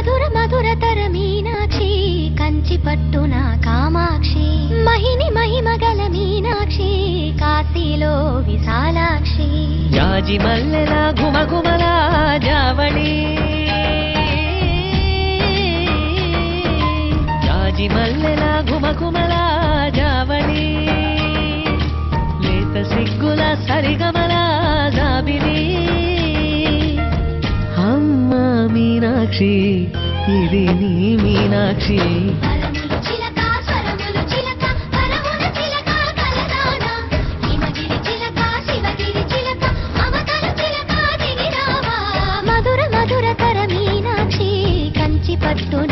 మధుర మధురతర మీనాక్షి కంచి పట్టున కామాక్షి మహిని మహిమగల మీనాక్షి కాశీలో విశాలాక్షి జాజి మల్లెల ఘుమఘుమల జావళి జాజి మల్లెల ఘుమఘుమల జావళి లేత సిగ్గుల సరిగమల జాబిలి అమ్మ మీనాక్షి ఇది నీ మీనాక్షి మధుర మధురతర మీనాక్షి కంచి పట్టున